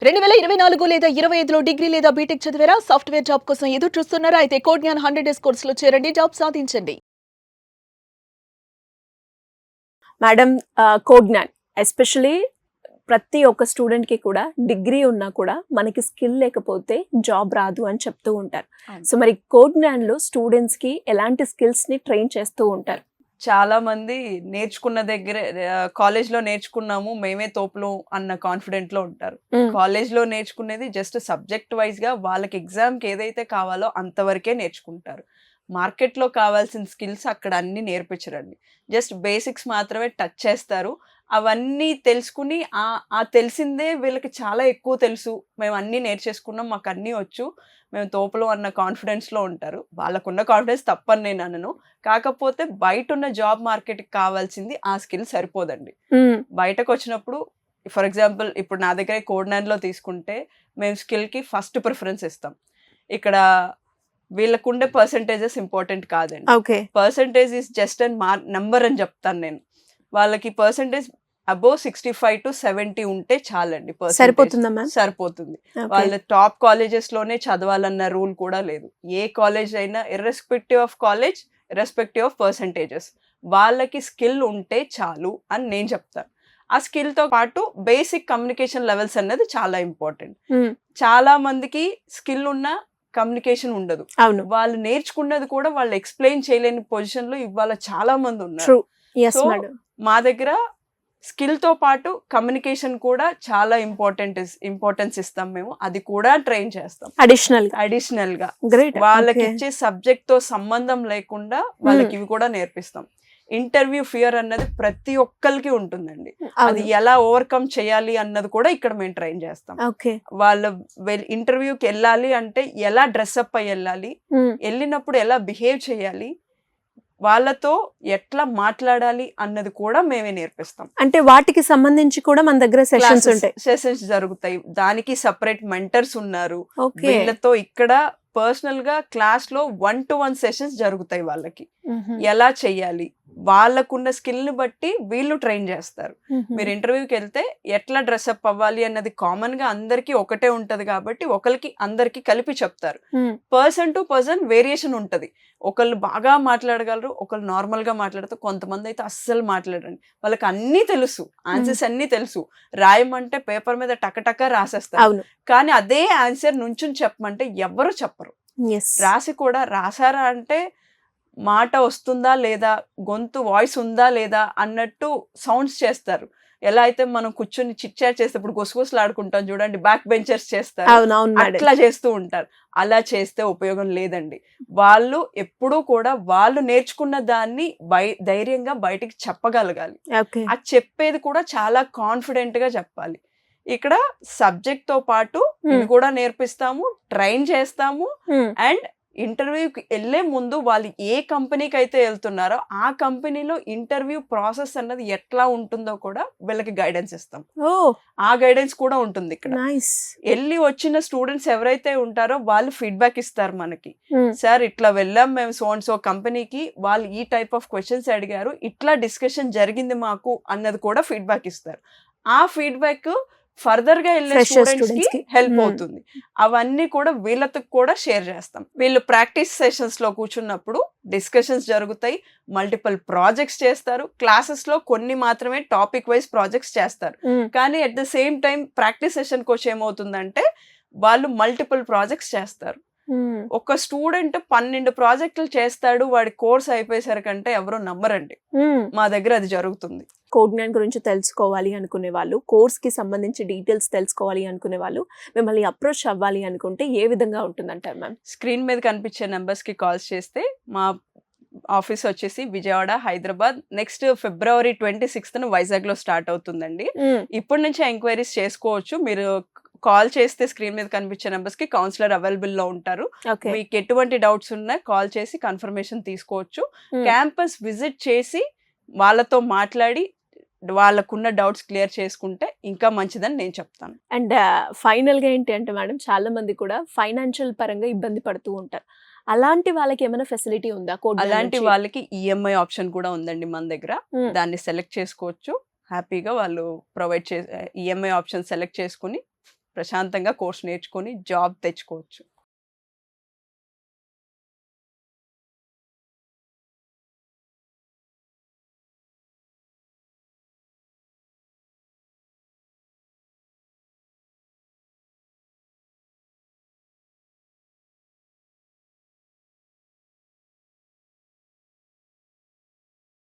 2024 లేదా 25లో డిగ్రీ లేదా బీటెక్ చదివారా? సాఫ్ట్‌వేర్ జాబ్ కోసం ఎదురు చూస్తున్నారా? అయితే కోడ్ జ్ఞాన్ 100 డేస్ కోర్సులో చేరండి. జాబ్ సాధించండి. మేడం కోడ్ జ్ఞాన్ ఎస్పెషలీ ప్రతి ఒక్క స్టూడెంట్కి కూడా డిగ్రీ ఉన్నా కూడా మనకి స్కిల్ లేకపోతే జాబ్ రాదు అని చెప్తూ ఉంటారు. సో మరి కోడ్ జ్ఞాన్లో స్టూడెంట్స్కి ఎలాంటి స్కిల్స్ని ట్రైన్ చేస్తూ ఉంటారు? చాలా మంది నేర్చుకున్న దగ్గరే కాలేజ్లో నేర్చుకున్నాము మేమే తోపులు అన్న కాన్ఫిడెంట్ లో ఉంటారు. కాలేజ్లో నేర్చుకునేది జస్ట్ సబ్జెక్ట్ వైజ్ గా వాళ్ళకి ఎగ్జామ్కి ఏదైతే కావాలో అంతవరకే నేర్చుకుంటారు. మార్కెట్లో కావాల్సిన స్కిల్స్ అక్కడ అన్ని నేర్పించరండి. జస్ట్ బేసిక్స్ మాత్రమే టచ్ చేస్తారు. అవన్నీ తెలుసుకుని ఆ తెలిసిందే వీళ్ళకి చాలా ఎక్కువ తెలుసు, మేము అన్నీ నేర్చేసుకున్నాం, మాకు అన్నీ వచ్చు, మేము తోపులు అన్న కాన్ఫిడెన్స్లో ఉంటారు. వాళ్ళకున్న కాన్ఫిడెన్స్ తప్పని నేను అనను. కాకపోతే బయట ఉన్న జాబ్ మార్కెట్కి కావాల్సింది ఆ స్కిల్ సరిపోదండి. బయటకు వచ్చినప్పుడు ఫర్ ఎగ్జాంపుల్ ఇప్పుడు నా దగ్గర కోడ్ జ్ఞాన్లో తీసుకుంటే మేము స్కిల్కి ఫస్ట్ ప్రిఫరెన్స్ ఇస్తాం. ఇక్కడ వీళ్ళకుండే పర్సంటేజెస్ ఇంపార్టెంట్ కాదండి. Percentage is just and number అని చెప్తాను నేను. వాళ్ళకి పర్సంటేజ్ అబోవ్ 65 to 70 ఉంటే చాలండి. సరిపోతుంది. వాళ్ళ టాప్ కాలేజెస్ లోనే చదవాలన్న రూల్ కూడా లేదు. ఏ కాలేజ్ అయినా irrespective of college, irrespective of percentages, వాళ్ళకి స్కిల్ ఉంటే చాలు అని నేను చెప్తాను. ఆ స్కిల్ తో పాటు బేసిక్ కమ్యూనికేషన్ లెవెల్స్ అన్నది చాలా ఇంపార్టెంట్. చాలా మందికి స్కిల్ ఉన్న కమ్యూనికేషన్ ఉండదు. వాళ్ళు నేర్చుకున్నది కూడా వాళ్ళు ఎక్స్ప్లెయిన్ చేయలేని పొజిషన్ లో ఇవాళ చాలా మంది ఉన్నారు. సో మా దగ్గర స్కిల్ తో పాటు కమ్యూనికేషన్ కూడా చాలా ఇంపార్టెన్స్ ఇస్తాం మేము. అది కూడా ట్రైన్ చేస్తాం అడిషనల్ గా. వాళ్ళకి ఇచ్చే సబ్జెక్ట్ తో సంబంధం లేకుండా వాళ్ళకి ఇవి కూడా నేర్పిస్తాం. ఇంటర్వ్యూ ఫియర్ అన్నది ప్రతి ఒక్కరికి ఉంటుందండి. అది ఎలా ఓవర్కమ్ చేయాలి అన్నది కూడా ఇక్కడ మేము ట్రైన్ చేస్తాం. వాళ్ళ ఇంటర్వ్యూకి వెళ్ళాలి అంటే ఎలా డ్రెస్అప్ అయ్యి వెళ్ళాలి, వెళ్ళినప్పుడు ఎలా బిహేవ్ చేయాలి, వాళ్ళతో ఎట్లా మాట్లాడాలి అన్నది కూడా మేమే నేర్పిస్తాం. అంటే వాటికి సంబంధించి కూడా మన దగ్గర సెషన్స్ జరుగుతాయి. దానికి సపరేట్ మెంటర్స్ ఉన్నారు. వీళ్ళతో ఇక్కడ పర్సనల్ గా క్లాస్ లో 1-to-1 సెషన్స్ జరుగుతాయి. వాళ్ళకి ఎలా చెయ్యాలి, వాళ్ళకున్న స్కిల్ ని బట్టి వీళ్ళు ట్రైన్ చేస్తారు. మీరు ఇంటర్వ్యూకి వెళ్తే ఎట్లా డ్రెస్అప్ అవ్వాలి అన్నది కామన్ గా అందరికి ఒకటే ఉంటది కాబట్టి ఒకరికి అందరికి కలిపి చెప్తారు. పర్సన్ టు పర్సన్ వేరియేషన్ ఉంటది. ఒకళ్ళు బాగా మాట్లాడగలరు, ఒకళ్ళు నార్మల్ గా మాట్లాడతారు, కొంతమంది అయితే అస్సలు మాట్లాడండి. వాళ్ళకి అన్ని తెలుసు, ఆన్సర్స్ అన్ని తెలుసు, రాయమంటే పేపర్ మీద టకటక రాసేస్తారు. కానీ అదే ఆన్సర్ నుంచుని చెప్పమంటే ఎవ్వరు చెప్పరు. రాసి కూడా రాసారా అంటే మాట వస్తుందా లేదా, గొంతు వాయిస్ ఉందా లేదా అన్నట్టు సౌండ్స్ చేస్తారు. ఎలా అయితే మనం కూర్చొని చిట్ చాట్ చేసేటప్పుడు గుసగుసలు ఆడుకుంటాం చూడండి, బ్యాక్ బెంచర్స్ చేస్తారు, అట్లా చేస్తూ ఉంటారు. అలా చేస్తే ఉపయోగం లేదండి. వాళ్ళు ఎప్పుడూ కూడా వాళ్ళు నేర్చుకున్న దాన్ని ధైర్యంగా బయటికి చెప్పగలగాలి. అది చెప్పేది కూడా చాలా కాన్ఫిడెంట్ గా చెప్పాలి. ఇక్కడ సబ్జెక్ట్ తో పాటు ఇవి కూడా నేర్పిస్తాము, ట్రైన్ చేస్తాము. అండ్ ఇంటర్వ్యూకి వెళ్లే ముందు వాళ్ళు ఏ కంపెనీకి అయితే వెళ్తున్నారో ఆ కంపెనీలో ఇంటర్వ్యూ ప్రాసెస్ అన్నది ఎట్లా ఉంటుందో కూడా వీళ్ళకి గైడెన్స్ ఇస్తాం. ఆ గైడెన్స్ కూడా ఉంటుంది ఇక్కడ. వెళ్ళి వచ్చిన స్టూడెంట్స్ ఎవరైతే ఉంటారో వాళ్ళు ఫీడ్బ్యాక్ ఇస్తారు మనకి. సార్ ఇట్లా వెళ్ళాం మేము సో కంపెనీకి, వాళ్ళు ఈ టైప్ ఆఫ్ క్వశ్చన్స్ అడిగారు, ఇట్లా డిస్కషన్ జరిగింది మాకు అన్నది కూడా ఫీడ్బ్యాక్ ఇస్తారు. ఆ ఫీడ్బ్యాక్ ఫర్దర్ గా వెళ్ళే స్టూడెంట్స్ కి హెల్ప్ అవుతుంది. అవన్నీ కూడా వీళ్ళతో కూడా షేర్ చేస్తాం. వీళ్ళు ప్రాక్టీస్ సెషన్స్ లో కూర్చున్నప్పుడు డిస్కషన్స్ జరుగుతాయి, మల్టిపుల్ ప్రాజెక్ట్స్ చేస్తారు. క్లాసెస్ లో కొన్ని మాత్రమే టాపిక్ వైజ్ ప్రాజెక్ట్స్ చేస్తారు. కానీ at the same time practice session కి వచ్చి ఏమవుతుందంటే వాళ్ళు మల్టిపుల్ ప్రాజెక్ట్స్ చేస్తారు. ఒక స్టూడెంట్ 12 ప్రాజెక్టులు చేస్తాడు, వాడి కోర్స్ అయిపోయేసరికంటే ఎవరో నమ్మరండి. మా దగ్గర అది జరుగుతుంది. కోడ్ జ్ఞాన్ గురించి తెలుసుకోవాలి అనుకునే వాళ్ళు, కోర్స్ కి సంబంధించి డీటెయిల్స్ తెలుసుకోవాలి అనుకునే వాళ్ళు మిమ్మల్ని అప్రోచ్ అవ్వాలి అనుకుంటే ఏ విధంగా ఉంటుందంటారు మ్యామ్? స్క్రీన్ మీద కనిపించే నెంబర్స్ కి కాల్స్ చేస్తే మా ఆఫీస్ వచ్చేసి Vijayawada, Hyderabad. Next February 26th Vizag లో స్టార్ట్ అవుతుందండి. ఇప్పటి నుంచి ఎంక్వైరీస్ చేసుకోవచ్చు. మీరు కాల్ చేస్తే స్క్రీన్ మీద కనిపించే నెంబర్స్ కి కౌన్సిలర్ అవైలబుల్ లో ఉంటారు. మీకు ఎటువంటి డౌట్స్ ఉన్నా కాల్ చేసి కన్ఫర్మేషన్ తీసుకోవచ్చు. క్యాంపస్ విజిట్ చేసి వాళ్ళతో మాట్లాడి వాళ్ళకున్న డౌట్స్ క్లియర్ చేసుకుంటే ఇంకా మంచిదని నేను చెప్తాను. అండ్ ఫైనల్ గా ఏంటి అంటే మేడం, చాలా మంది కూడా ఫైనాన్షియల్ పరంగా ఇబ్బంది పడుతూ ఉంటారు. అలాంటి వాళ్ళకి ఏమైనా ఫెసిలిటీ ఉందా? అలాంటి వాళ్ళకి ఈఎంఐ ఆప్షన్ కూడా ఉందండి మన దగ్గర. దాన్ని సెలెక్ట్ చేసుకోవచ్చు. హ్యాపీగా వాళ్ళు ప్రొవైడ్ ఈఎంఐ ఆప్షన్ సెలెక్ట్ చేసుకుని ప్రశాంతంగా కోర్స్ నేర్చుకొని జాబ్ తెచ్చుకోవచ్చు.